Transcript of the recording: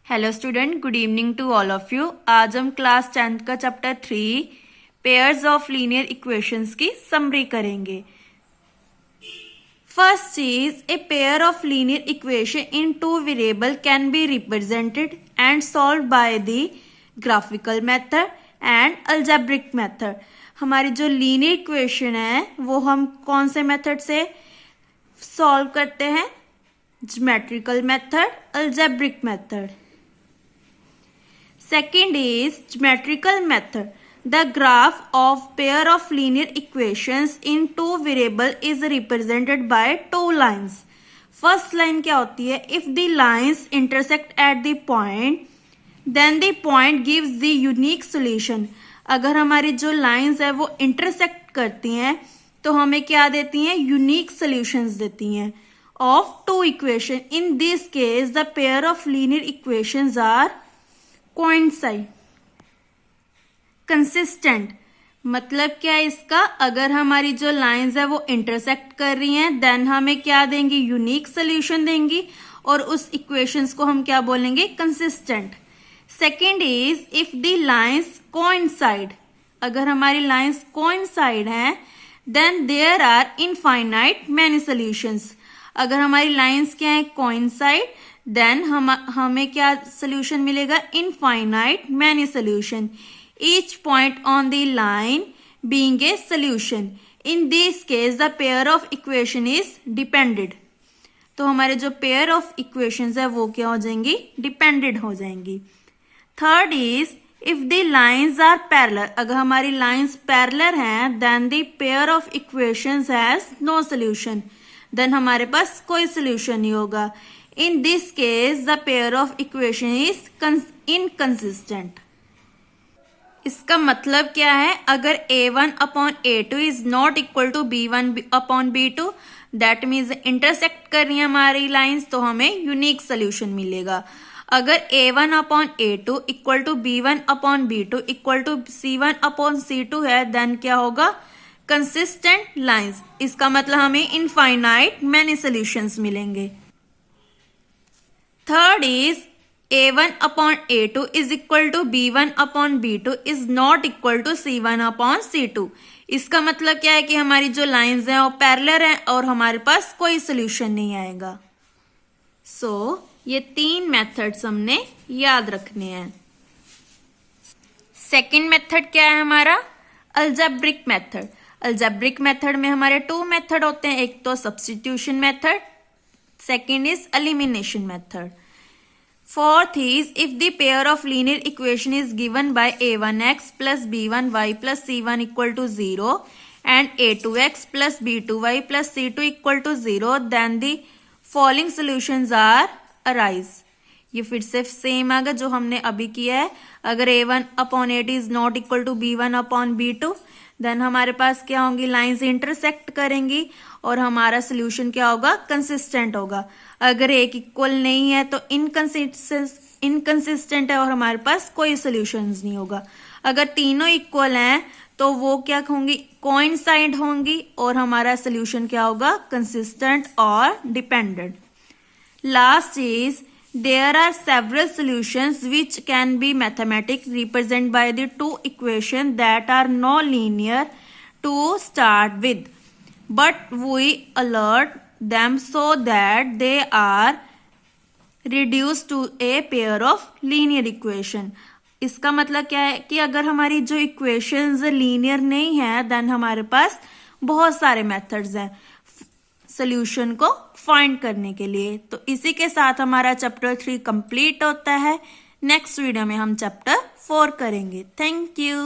Hello student, good evening to all of you. आज हम class 10th का chapter 3 pairs of linear equations की summary करेंगे। First चीज, a pair of linear equation in two variable can be represented and solve by the graphical method and algebraic method. हमारी जो linear equation है वो हम कौन से मेथड से सॉल्व करते हैं? Geometrical method, algebraic method. Second is geometrical method. The graph of pair of linear equations in two variable is represented by two lines. First line क्या होती है? If the lines intersect at the point, then the point gives the unique solution. अगर हमारी जो lines है वो intersect करती हैं तो हमें क्या देती हैं? Unique solutions देती हैं of two equation. In this case, the pair of linear equations are coincide. Consistent मतलब क्या है इसका? अगर हमारी जो लाइंस है वो इंटरसेक्ट कर रही हैं देन हमें क्या देंगी? यूनिक सोल्यूशन देंगी और उस इक्वेशंस को हम क्या बोलेंगे? Consistent. Second is if the lines coincide. अगर हमारी लाइंस कोइंसाइड हैं then there are infinite many solutions. अगर हमारी लाइंस क्या है? कोइंसाइड, देन हमें क्या सोल्यूशन मिलेगा? Infinite many solution, each point on the line being a solution. In this case the pair of equation is depended. तो हमारे जो पेयर ऑफ इक्वेशंस है वो क्या हो जाएंगी? डिपेंडेड हो जाएंगी। Third is if the lines are parallel. अगर हमारी लाइंस पैरेलल हैं then the pair of equations has no solution. Then हमारे पास कोई सोल्यूशन नहीं होगा। In this case, the pair of equation is inconsistent. इसका मतलब क्या है? अगर a1 upon a2 is not equal to b1 upon b2, that means intersect कर रही है हमारी लाइंस तो हमें यूनिक सोल्यूशन मिलेगा। अगर a1 upon a2 equal to b1 upon b2 equal to c1 upon c2 है देन क्या होगा? Consistent lines. इसका मतलब हमें इनफाइनाइट मैनी सोल्यूशंस मिलेंगे। Third is a1 upon a2 is equal to b1 upon b2 is not equal to c1 upon c2। इसका मतलब क्या है कि हमारी जो लाइंस हैं वो पैरेलल हैं और हमारे पास कोई सोल्यूशन नहीं आएगा। ये तीन मेथड्स हमने याद रखने हैं। सेकंड मेथड क्या है हमारा? Algebraic method. अलजेब्रिक मेथड में हमारे टू मेथड होते हैं, एक तो substitution method, second is elimination method. Fourth is if the pair of linear equation is given by a1x plus b1y plus c1 equal to 0 and a2x plus b2y plus c2 equal to 0 then the following solutions are arise. ये फिर से same आएगा जो हमने अभी किया है। अगर a1 upon a2 is not equal to b1 upon b2 then हमारे पास क्या होंगी? लाइंस इंटरसेक्ट करेंगी और हमारा सोल्यूशन क्या होगा? कंसिस्टेंट होगा। अगर एक इक्वल नहीं है तो इनकंसिस्टेंट है और हमारे पास कोई सोल्यूशंस नहीं होगा। अगर तीनों इक्वल हैं तो वो क्या होंगी? कोइंसाइड होंगी और हमारा सोल्यूशन क्या होगा? कंसिस्टेंट और dependent. Last is there are several solutions which can be mathematically represented by the two equations that are non-linear to start with, but we alert them so that they are reduced to a pair of linear equation. इसका मतलब क्या है कि अगर हमारी जो equations linear नहीं है देन हमारे पास बहुत सारे मेथड्स हैं सोल्यूशन को फाइंड करने के लिए। तो इसी के साथ हमारा चैप्टर 3 कंप्लीट होता है। नेक्स्ट वीडियो में हम चैप्टर 4 करेंगे। Thank you.